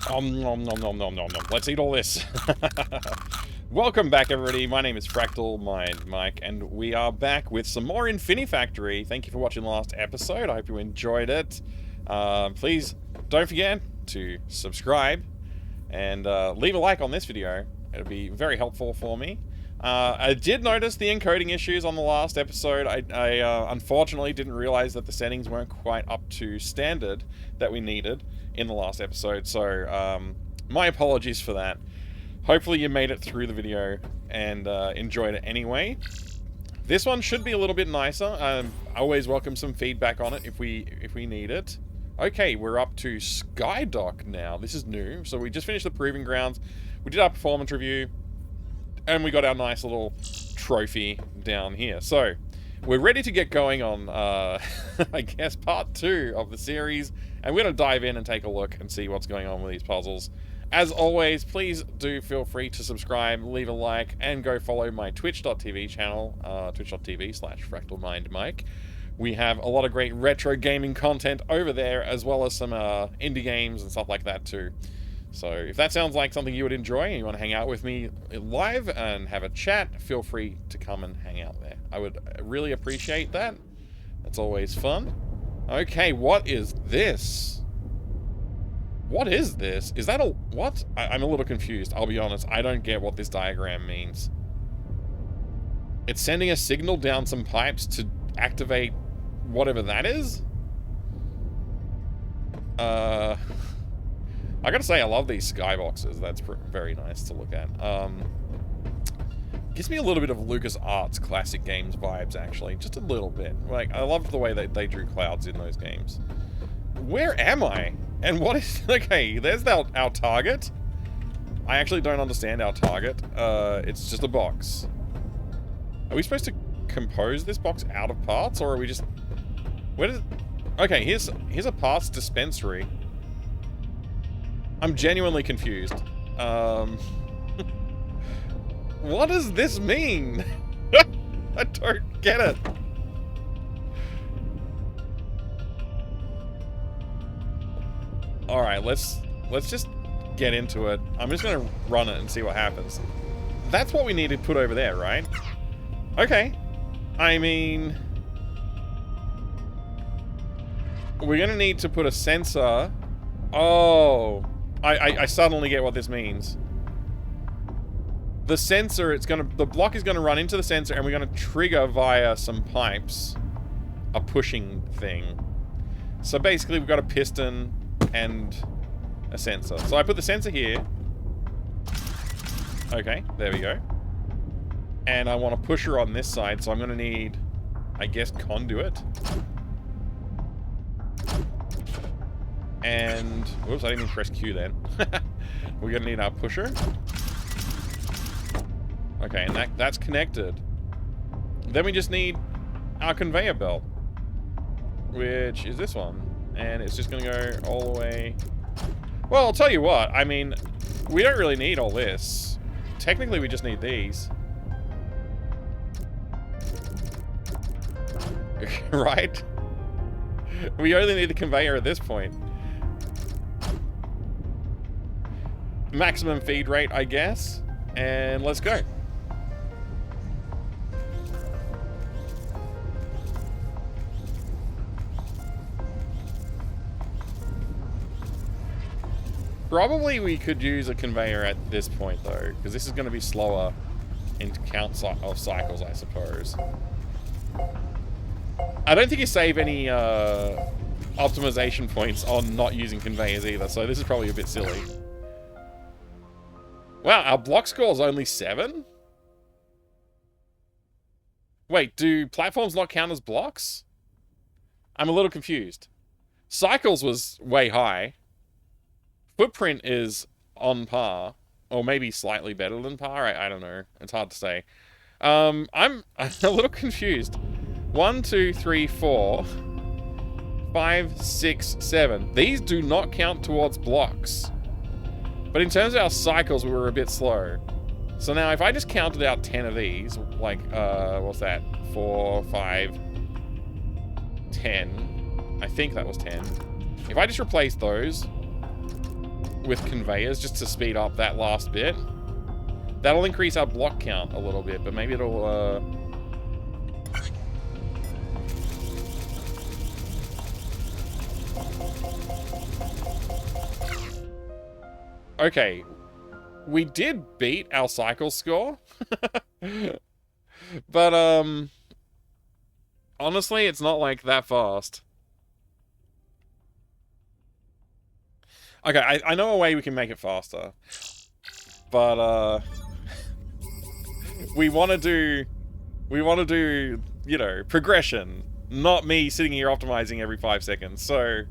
Nom nom nom nom nom nom. Let's eat all this. Welcome back, everybody. My name is FractalMindMike, and we are back with some more Infinifactory. Thank you for watching the last episode. I hope you enjoyed it. Please don't forget to subscribe and leave a like on this video. It'll be very helpful for me. I did notice the encoding issues on the last episode. I unfortunately didn't realize that the settings weren't quite up to standard that we needed in the last episode, so my apologies for that. Hopefully you made it through the video and enjoyed it anyway. This one should be a little bit nicer. I always welcome some feedback on it if we need it. Okay, we're up to Skydock now. This is new. So we just finished the Proving Grounds. We did our performance review, and we got our nice little trophy down here. So we're ready to get going on, I guess, part 2 of the series. And we're going to dive in and take a look and see what's going on with these puzzles. As always, please do feel free to subscribe, leave a like, and go follow my twitch.tv channel, twitch.tv/FractalMindMike. We have a lot of great retro gaming content over there, as well as some indie games and stuff like that too. So if that sounds like something you would enjoy and you want to hang out with me live and have a chat, feel free to come and hang out there. I would really appreciate that. It's always fun. Okay, what is this? What is this? Is that a... what? I'm a little confused, I'll be honest. I don't get what this diagram means. It's sending a signal down some pipes to activate whatever that is? I gotta say, I love these skyboxes. That's very nice to look at. Gives me a little bit of LucasArts classic games vibes, actually. Just a little bit. Like, I love the way that they drew clouds in those games. Where am I? And what is... okay, there's our target. I actually don't understand our target. It's just a box. Are we supposed to compose this box out of parts, or are we just... where does... okay, here's a parts dispensary. I'm genuinely confused. What does this mean? I don't get it. Alright, let's just get into it. I'm just gonna run it and see what happens. That's what we need to put over there, right? Okay. I mean... we're gonna need to put a sensor... oh... I suddenly get what this means. The sensor, the block is gonna run into the sensor, and we're gonna trigger via some pipes a pushing thing. So basically we've got a piston and a sensor. So I put the sensor here. Okay, there we go. And I want a pusher on this side, so I'm gonna need, I guess, conduit. And, whoops, I didn't even press Q then. We're gonna need our pusher. Okay, and that's connected. Then we just need our conveyor belt, which is this one. And it's just gonna go all the way... well, I'll tell you what, I mean, we don't really need all this. Technically, we just need these. Right? We only need the conveyor at this point. Maximum feed rate, I guess. And let's go. Probably we could use a conveyor at this point, though, because this is going to be slower in count of cycles, I suppose. I don't think you save any optimization points on not using conveyors either, so this is probably a bit silly. Wow, our block score is only 7? Wait, do platforms not count as blocks? I'm a little confused. Cycles was way high. Footprint is on par, or maybe slightly better than par. I don't know. It's hard to say. I'm a little confused. 1, 2, 3, 4, 5, 6, 7. These do not count towards blocks. But in terms of our cycles, we were a bit slow. So now if I just counted out 10 of these, like, what's that? 4, 5, 10. I think that was 10. If I just replace those with conveyors just to speed up that last bit. That'll increase our block count a little bit, but maybe it'll, Okay, we did beat our cycle score, but, honestly, it's not, like, that fast. Okay, I know a way we can make it faster, but, we want to do, you know, progression, not me sitting here optimizing every 5 seconds, so...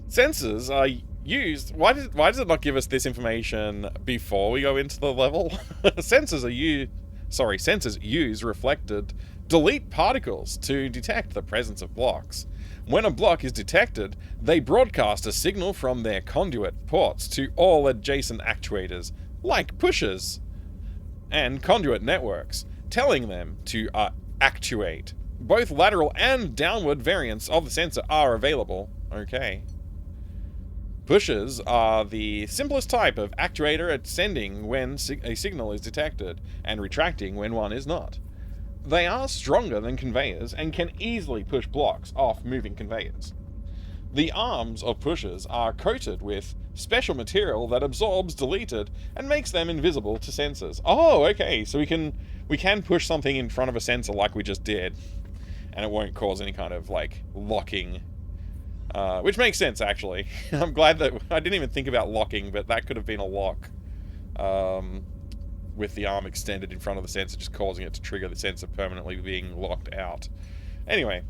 Sensors are used... Why does it not give us this information before we go into the level? Sensors use reflected delete particles to detect the presence of blocks. When a block is detected, they broadcast a signal from their conduit ports to all adjacent actuators, like pushers and conduit networks, telling them to actuate. Both lateral and downward variants of the sensor are available. Okay. Pushers are the simplest type of actuator at sending when a signal is detected, and retracting when one is not. They are stronger than conveyors and can easily push blocks off moving conveyors. The arms of pushers are coated with special material that absorbs deleted and makes them invisible to sensors. Oh, okay, so we can push something in front of a sensor like we just did, and it won't cause any kind of, like, locking. Which makes sense, actually. I'm glad that... I didn't even think about locking, but that could have been a lock. With the arm extended in front of the sensor, just causing it to trigger the sensor permanently being locked out. Anyway,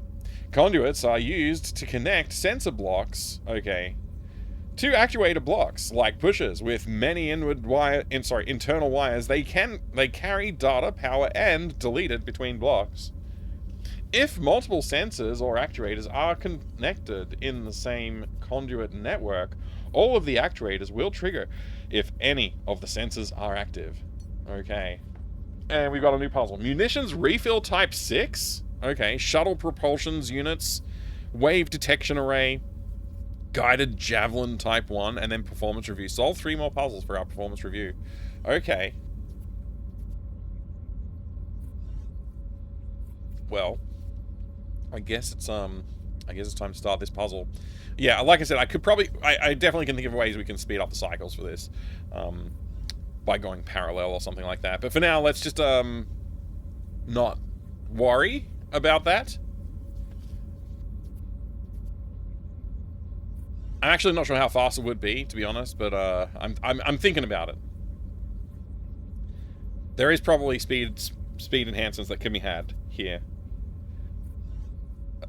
conduits are used to connect sensor blocks, okay, to actuator blocks, like pushers, with many internal wires. They carry data, power, and delete it between blocks. If multiple sensors or actuators are connected in the same conduit network, all of the actuators will trigger if any of the sensors are active. Okay. And we've got a new puzzle. Munitions refill type 6? Okay. Shuttle propulsions units, wave detection array, guided javelin type 1, and then performance review. Solve 3 more puzzles for our performance review. Okay. Well, I guess it's time to start this puzzle. Yeah, like I said, I definitely can think of ways we can speed up the cycles for this. By going parallel or something like that. But for now, let's just, not worry about that. I'm actually not sure how fast it would be, to be honest, but, I'm thinking about it. There is probably speed enhancements that can be had here.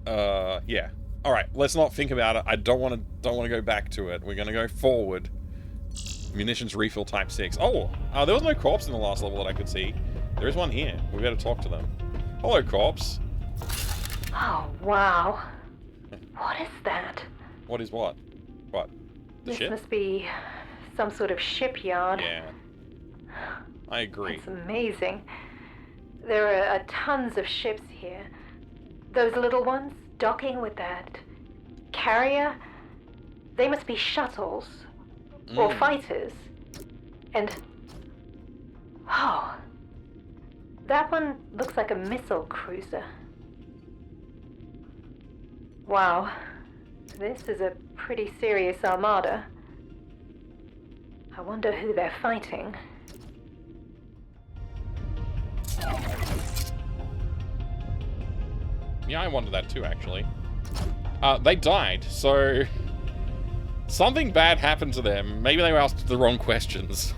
Yeah. Alright, let's not think about it. I don't want to go back to it. We're gonna go forward. Munitions refill type 6. Oh, there was no corpse in the last level that I could see. There is one here. We better talk to them. Hello, corpse. Oh, wow. What is that? What is what? What? The ship? This must be some sort of shipyard. Yeah. I agree. It's amazing. There are tons of ships here. Those little ones docking with that carrier, they must be shuttles. Or fighters. And... oh. That one looks like a missile cruiser. Wow. This is a pretty serious armada. I wonder who they're fighting. Yeah, I wondered that too, actually. They died, so... something bad happened to them. Maybe they were asked the wrong questions.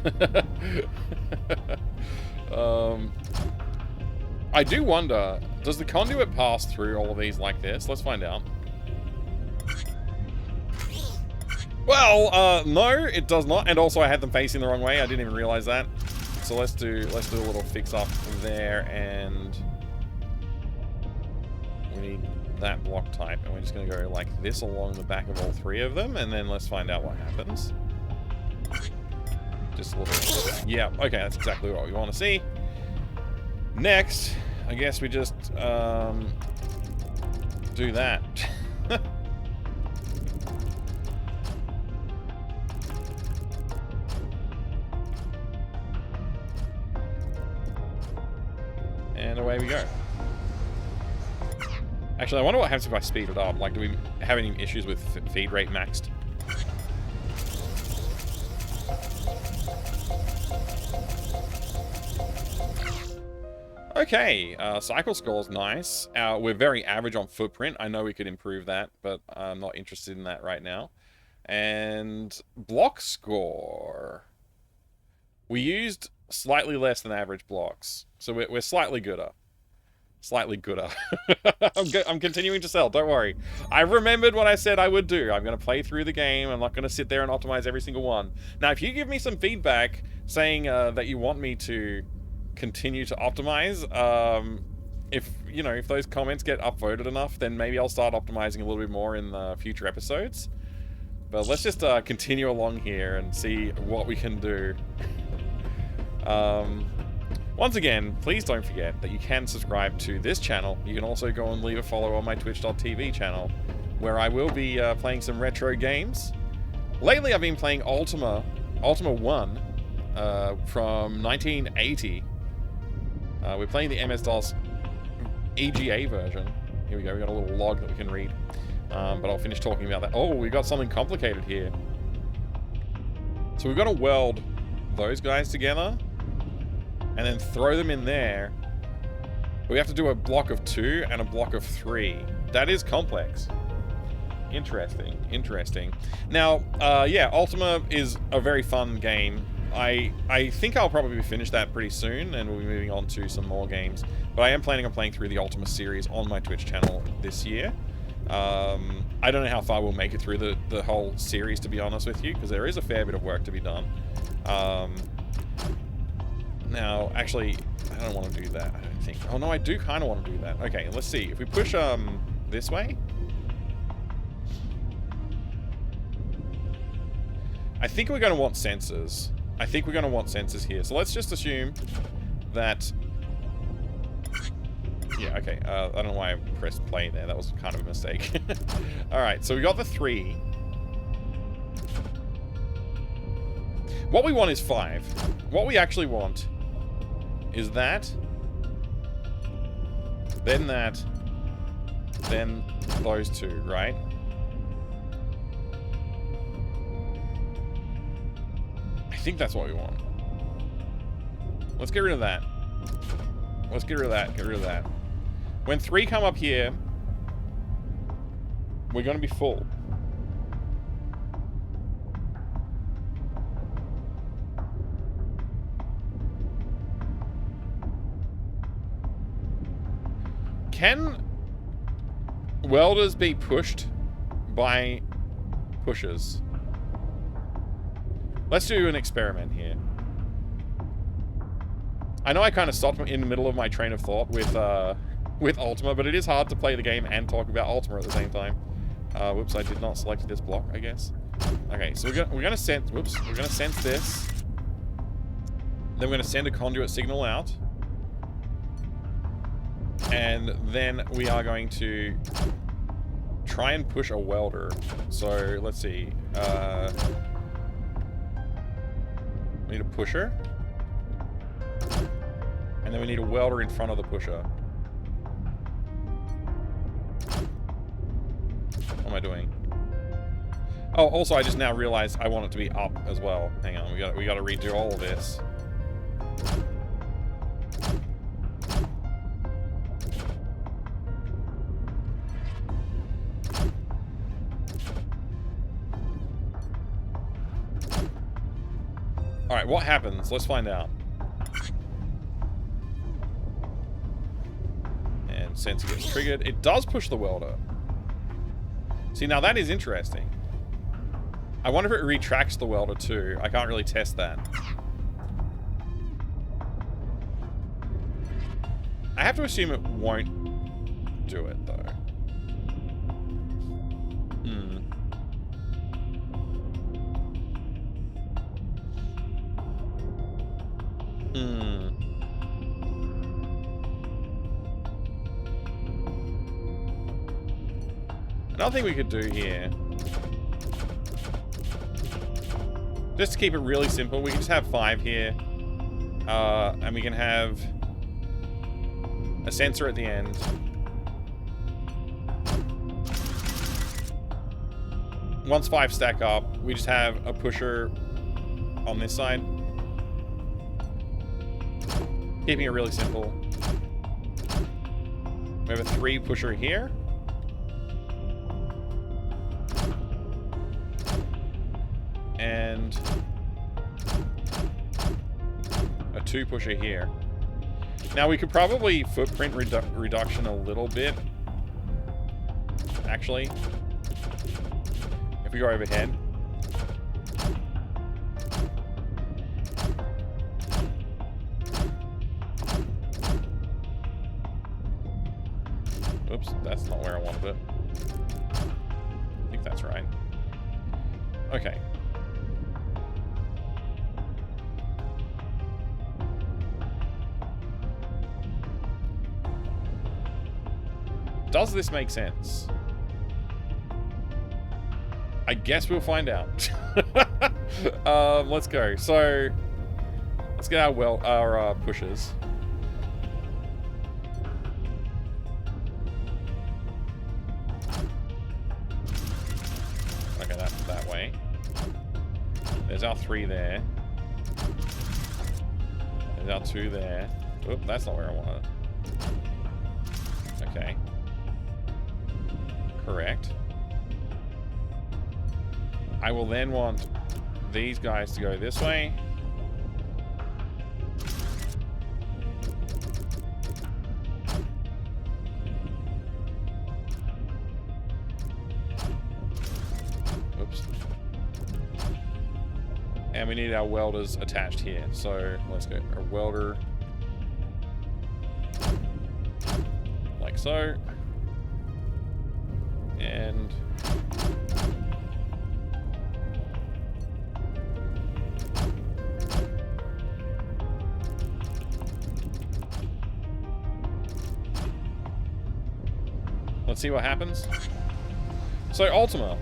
I do wonder, does the conduit pass through all of these like this? Let's find out. Well, no, it does not. And also I had them facing the wrong way. I didn't even realize that. So let's do a little fix up there, and we need that block type, and we're just going to go like this along the back of all 3 of them, and then let's find out what happens. Just a little... yeah, okay, that's exactly what we want to see. Next, I guess we just do that. away we go. Actually, I wonder what happens if I speed it up. Like, do we have any issues with feed rate maxed? Okay, cycle score's nice. We're very average on footprint. I know we could improve that, but I'm not interested in that right now. And block score. We used slightly less than average blocks, so we're slightly gooder. Slightly gooder. I'm continuing to sell, don't worry. I remembered what I said I would do. I'm going to play through the game. I'm not going to sit there and optimize every single one. Now, if you give me some feedback saying that you want me to continue to optimize, if those comments get upvoted enough, then maybe I'll start optimizing a little bit more in the future episodes. But let's just continue along here and see what we can do. Once again, please don't forget that you can subscribe to this channel. You can also go and leave a follow on my twitch.tv channel, where I will be playing some retro games. Lately, I've been playing Ultima 1 from 1980. We're playing the MS-DOS EGA version. Here we go, we got a little log that we can read. But I'll finish talking about that. Oh, we got something complicated here. So we've got to weld those guys together and then throw them in there. We have to do a block of 2 and a block of 3. That is complex. Interesting, interesting. Now, yeah, Ultima is a very fun game. I think I'll probably finish that pretty soon, and we'll be moving on to some more games. But I am planning on playing through the Ultima series on my Twitch channel this year. I don't know how far we'll make it through the whole series, to be honest with you, because there is a fair bit of work to be done. Now, actually, I don't want to do that, I don't think. Oh, no, I do kind of want to do that. Okay, let's see. If we push, this way... I think we're going to want sensors. I think we're going to want sensors here. So let's just assume that... Yeah, okay. I don't know why I pressed play there. That was kind of a mistake. Alright, so we got the 3. What we want is 5. What we actually want is that, then those 2, right? I think that's what we want. Let's get rid of that. Let's get rid of that. Get rid of that. When 3 come up here, we're going to be full. Can welders be pushed by pushers? Let's do an experiment here. I know I kind of stopped in the middle of my train of thought with Ultima, but it is hard to play the game and talk about Ultima at the same time. Whoops, I did not select this block, I guess. Okay, so we're gonna sense. Whoops, we're gonna sense this. Then we're gonna send a conduit signal out, and then we are going to try and push a welder. So let's see. We need a pusher. And then we need a welder in front of the pusher. What am I doing? Oh, also I just now realized I want it to be up as well. Hang on, we got to redo all of this. Alright, what happens? Let's find out. And sensor gets triggered. It does push the welder. See, now that is interesting. I wonder if it retracts the welder too. I can't really test that. I have to assume it won't do it though. Another thing we could do here, just to keep it really simple, we can just have 5 here, and we can have a sensor at the end. Once 5 stack up, we just have a pusher on this side. Keeping it really simple. We have a 3 pusher here. And a 2 pusher here. Now we could probably footprint reduction a little bit. Actually. If we go overhead. Oops, that's not where I wanted it. I think that's right. Okay. Does this make sense? I guess we'll find out. Let's go. So, let's get our pushers. Okay, that's that way. There's our 3 there. There's our 2 there. Oop, that's not where I want it. Okay. Correct. I will then want these guys to go this way. Oops. And we need our welders attached here. So let's go. Our welder. Like so. And let's see what happens. So Ultima.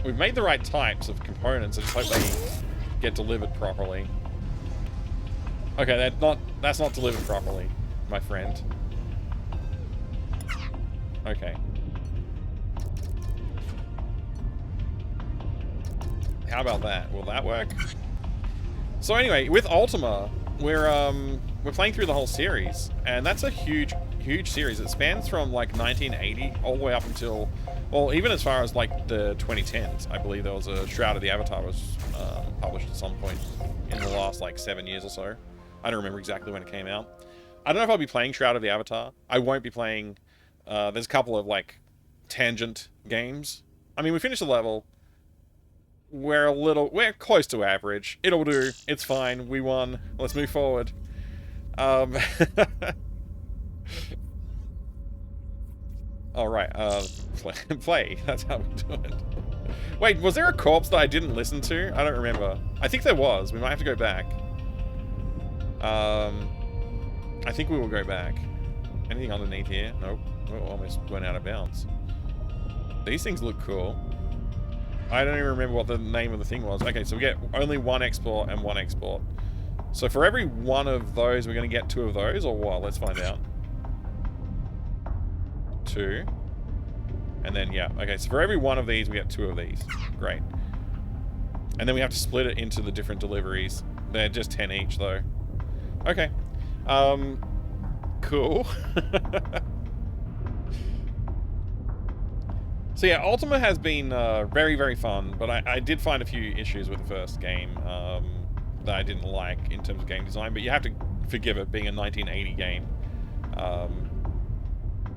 We've made the right types of components. I just hope they get delivered properly. Okay, that's not delivered properly, my friend. Okay. How about that? Will that work? So anyway, with Ultima, we're playing through the whole series, and that's a huge series. It spans from like 1980 all the way up until, well, even as far as like the 2010s. I believe there was a Shroud of the Avatar was published at some point in the last like 7 years or so. I don't remember exactly when it came out. I don't know if I'll be playing Shroud of the Avatar. I won't be playing. There's a couple of like tangent games. I mean, we finished the level. We're close to average. It'll do. It's fine. We won. Let's move forward. All right. Play. That's how we do it. Wait, was there a corpse that I didn't listen to? I don't remember. I think there was. We might have to go back. I think we will go back. Anything underneath here? Nope. We almost went out of bounds. These things look cool. I don't even remember what the name of the thing was. Okay, so we get only 1 export and 1 export. So for every one of those, we're going to get 2 of those, or what? Let's find out. 2. And then, yeah. Okay, so for every one of these, we get 2 of these. Great. And then we have to split it into the different deliveries. They're just 10 each, though. Okay. Cool. So yeah, Ultima has been very, very fun, but I did find a few issues with the first game that I didn't like in terms of game design, but you have to forgive it being a 1980 game.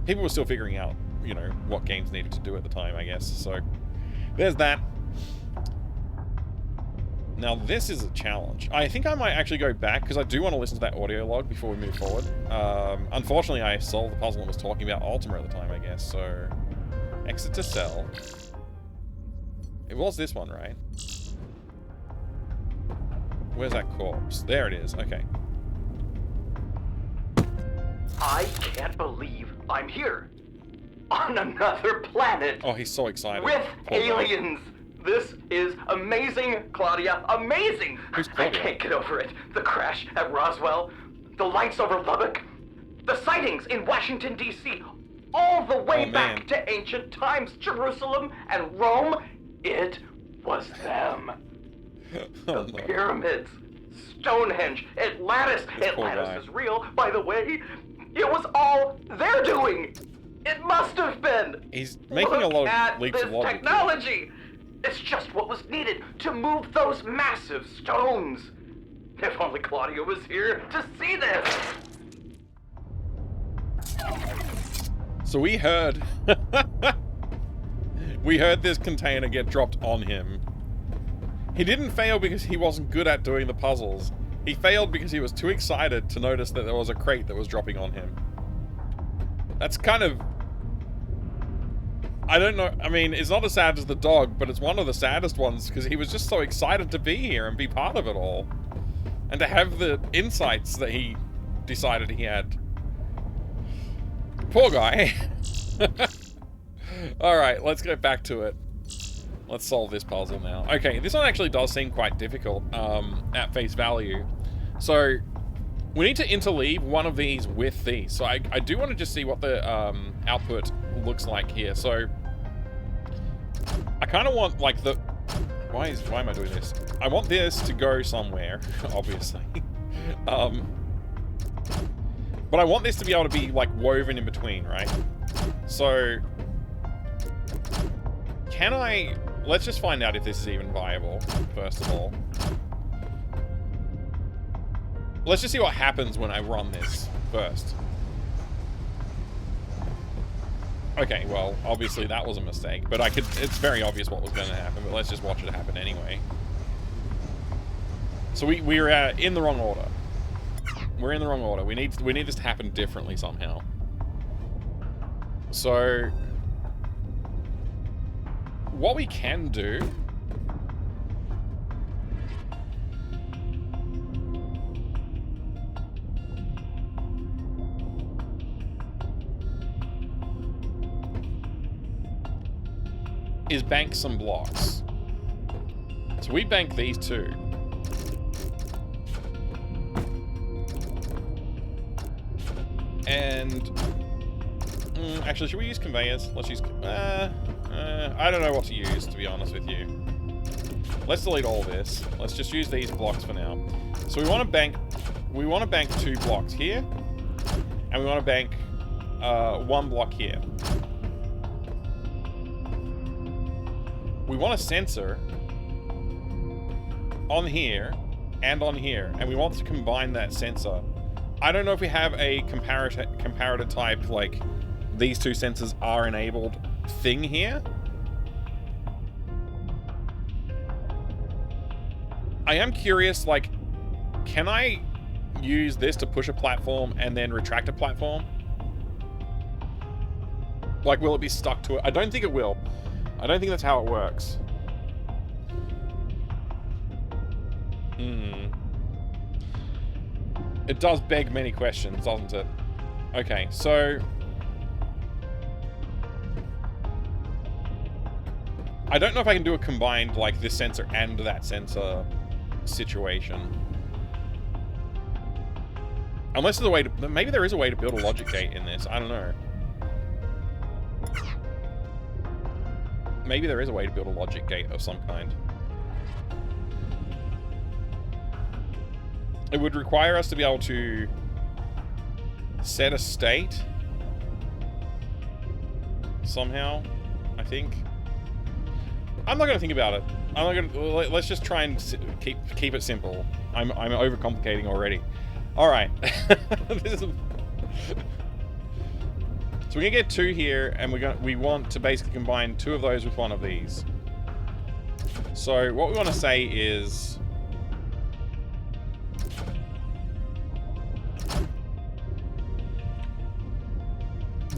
People were still figuring out, you know, what games needed to do at the time, I guess, so there's that. Now this is a challenge. I think I might actually go back, because I do want to listen to that audio log before we move forward. Unfortunately, I solved the puzzle and was talking about Ultima at the time, I guess, so... Exit to cell. It was this one, right? Where's that corpse? There it is, okay. I can't believe I'm here. On another planet. Oh, he's so excited. With Poor guy. aliens. This is amazing, Claudia. Amazing! Who's I Claudia? can't get over it. The crash at Roswell, the lights over Lubbock, the sightings in Washington, D.C., all the way Oh, back man. to ancient times, Jerusalem and Rome. It was them. Oh, The no. pyramids, Stonehenge, Atlantis. This poor Atlantis guy. is real, by the way. It was all their doing. It must have been. He's making a Look lot at of leaps this of logic. technology. It's just what was needed to move those massive stones. If only Claudia was here to see this. So we heard... we heard this container get dropped on him. He didn't fail because he wasn't good at doing the puzzles. He failed because he was too excited to notice that there was a crate that was dropping on him. That's kind of... I don't know, I mean, it's not as sad as the dog, but it's one of the saddest ones because he was just so excited to be here and be part of it all. And to have the insights that he decided he had. Poor guy. Alright, let's get back to it. Let's solve this puzzle now. Okay, this one actually does seem quite difficult at face value. So, we need to interleave one of these with these. So I do want to just see what the output looks like here. So, I kind of want like the... Why am I doing this? I want this to go somewhere, obviously. But I want this to be able to be like woven in between, right? So, can I... Let's just find out if this is even viable, first of all. Let's just see what happens when I run this first. Okay, well, obviously that was a mistake, but it's very obvious what was going to happen, but let's just watch it happen anyway. So we're in the wrong order. We're in the wrong order. We need this to happen differently somehow. So, what we can do is bank some blocks. So we bank these two. And actually, should we use conveyors? Let's use I don't know what to use, to be honest with you. Let's delete all this. Let's just use these blocks for now. So we want to bank 2 blocks here, and we want to bank 1 block here. We want a sensor on here and on here, and we want to combine that sensor. I don't know if we have a comparator type, like these 2 sensors are enabled thing here. I am curious, like, can I use this to push a platform and then retract a platform? Like, will it be stuck to it? I don't think it will. I don't think that's how it works. It does beg many questions, doesn't it? Okay, so... I don't know if I can do a combined, like, this sensor and that sensor situation. Unless there's a way to... Maybe there is a way to build a logic gate in this. I don't know. Maybe there is a way to build a logic gate of some kind. It would require us to be able to set a state somehow, I think. I'm not going to think about it. I'm not going to... Let's just try and keep it simple. I'm overcomplicating already. All right. This is... So we're gonna get 2 here, and we want to basically combine 2 of those with 1 of these. So what we want to say is,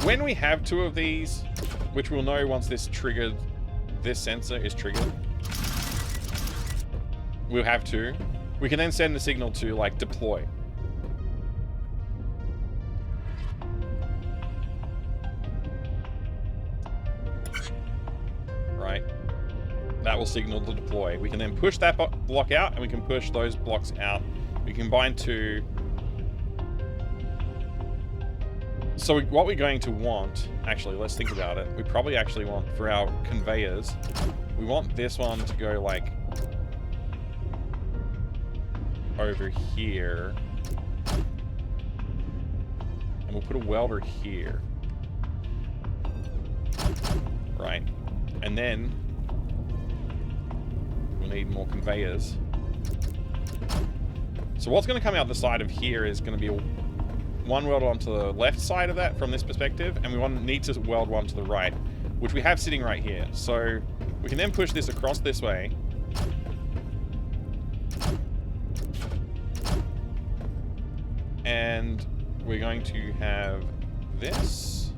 when we have 2 of these, which we'll know once this sensor is triggered, we'll have 2. We can then send the signal to, like, deploy. Right? that will signal to deploy. We can then push that block out, and we can push those blocks out. We combine two. So what we're going to want, actually, let's think about it. We probably actually want, for our conveyors, we want this one to go, like, over here. And we'll put a welder here. Right. And then we'll need more conveyors. So what's going to come out the side of here is going to be one weld onto the left side of that from this perspective, and we need to weld one to the right, which we have sitting right here. So we can then push this across this way. And we're going to have this.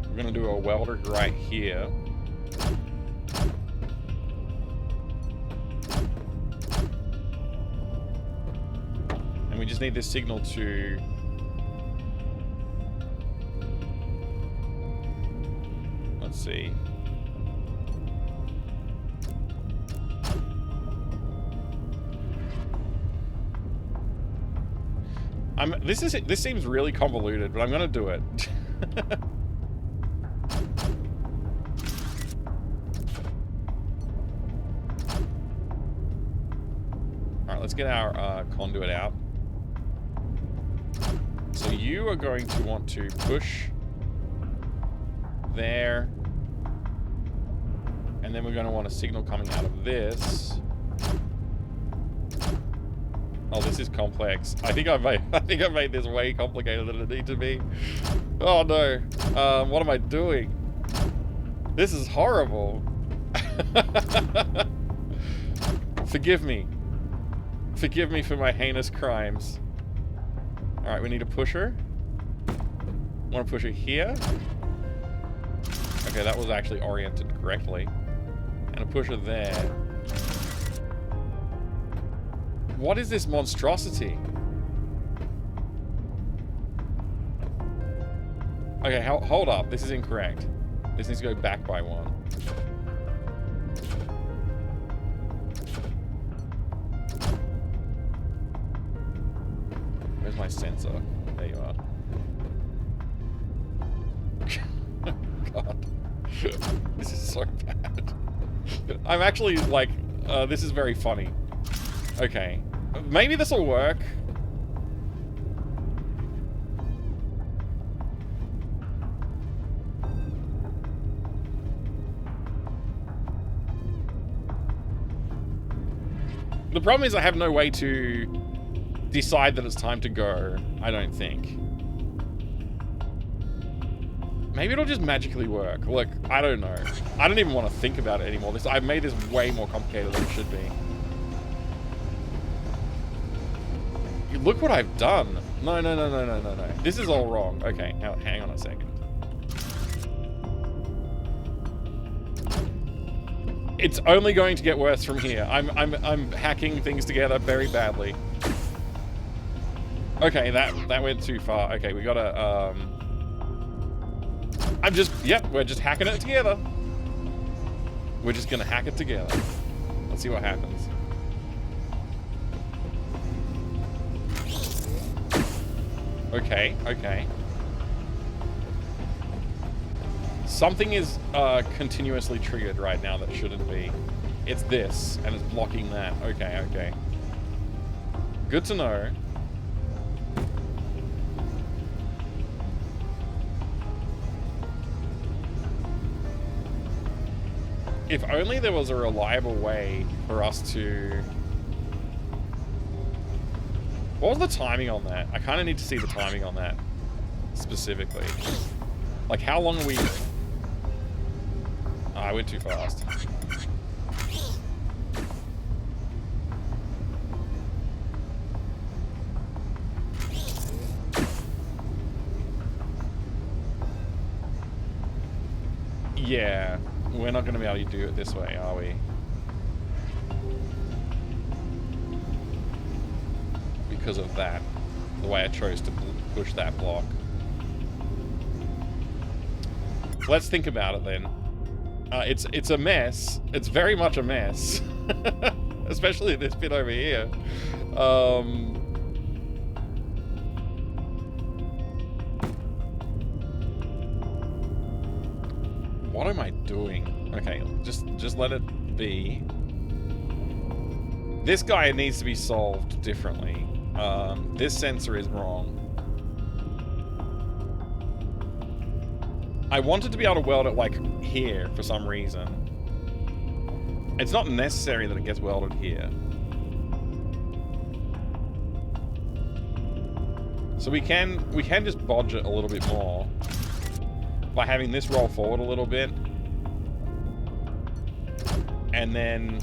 We're going to do a welder right here. And we just need this signal to... Let's see. This seems really convoluted, but I'm gonna do it. Alright, let's get our conduit out. So you are going to want to push there. And then we're going to want a signal coming out of this. Oh, this is complex. I think I've made this way complicated than it needs to be. Oh no. What am I doing? This is horrible. Forgive me. Forgive me for my heinous crimes. Alright, we need a pusher. Want to push it here. Okay, that was actually oriented correctly. And a pusher there. What is this monstrosity? Okay, hold up. This is incorrect. This needs to go back by one. Where's my sensor? There you are. God. This is so bad. I'm actually, like, this is very funny. Okay. Maybe this will work. The problem is I have no way to decide that it's time to go, I don't think. Maybe it'll just magically work. Look, I don't know. I don't even want to think about it anymore. I've made this way more complicated than it should be. Look what I've done. No. This is all wrong. Okay, hang on a second. It's only going to get worse from here. I'm hacking things together very badly. Okay, that went too far. Okay, we gotta, we're just hacking it together. We're just gonna hack it together. Let's see what happens. Okay. Something is continuously triggered right now that shouldn't be. It's this, and it's blocking that. Okay. Good to know. If only there was a reliable way for us to... What was the timing on that? I kind of need to see the timing on that, specifically. Like, how long are we... I went too fast. Yeah, we're not going to be able to do it this way, are we? Because of that, the way I chose to push that block. let's think about it then. It's a mess. It's very much a mess. Especially this bit over here. What am I doing? Okay, just let it be. This guy needs to be solved differently. This sensor is wrong. I wanted to be able to weld it like here for some reason. It's not necessary that it gets welded here. So we can just bodge it a little bit more by having this roll forward a little bit. And then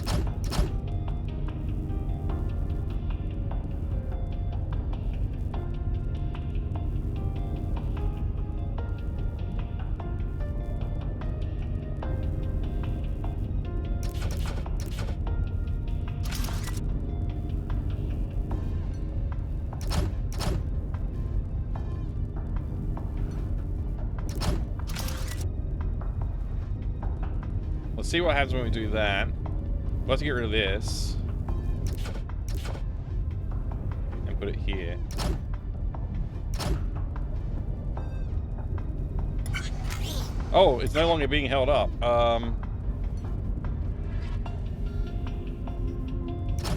let's see what happens when we do that. We'll have to get rid of this. And put it here. Oh, it's no longer being held up.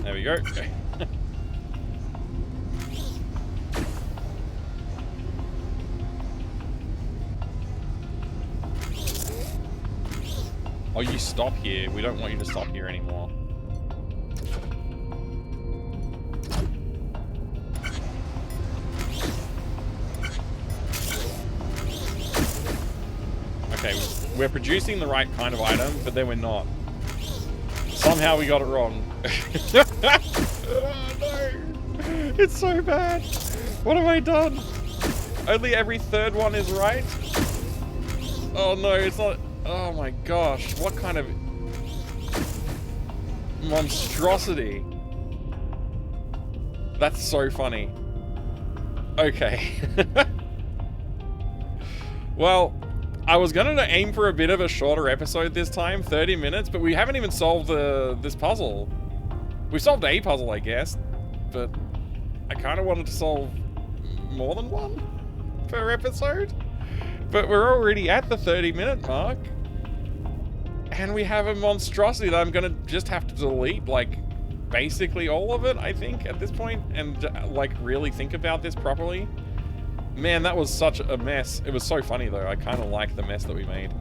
There we go. Oh, you stop here. We don't want you to stop here anymore. Okay, we're producing the right kind of item, but then we're not. Somehow we got it wrong. Oh, no. It's so bad. What have I done? Only every third one is right? Oh no, it's not... Oh my gosh, what kind of monstrosity. That's so funny. Okay. Well, I was going to aim for a bit of a shorter episode this time, 30 minutes, but we haven't even solved this puzzle. We solved a puzzle, I guess, but I kind of wanted to solve more than one per episode. But we're already at the 30-minute mark. And we have a monstrosity that I'm going to just have to delete, like, basically all of it, I think, at this point, and, like, really think about this properly. Man, that was such a mess. It was so funny, though. I kind of like the mess that we made.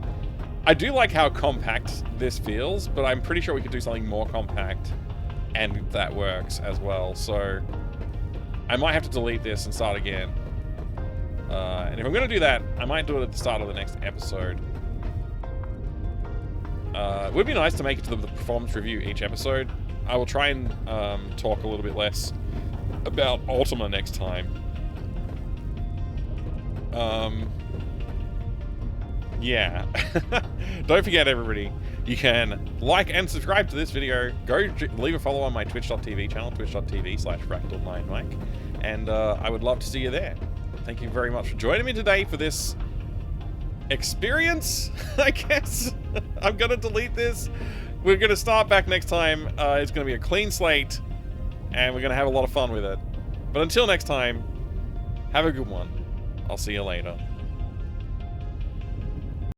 I do like how compact this feels, but I'm pretty sure we could do something more compact, and that works as well. So, I might have to delete this and start again. And if I'm going to do that, I might do it at the start of the next episode. It would be nice to make it to the performance review each episode. I will try and talk a little bit less about Ultima next time. Yeah. Don't forget, everybody, you can like and subscribe to this video. Go leave a follow on my twitch.tv channel, twitch.tv/FractalMindMike. And I would love to see you there. Thank you very much for joining me today for this experience, I guess. I'm gonna delete this. We're gonna start back next time. It's gonna be a clean slate, and we're gonna have a lot of fun with it. But until next time, have a good one. I'll see you later.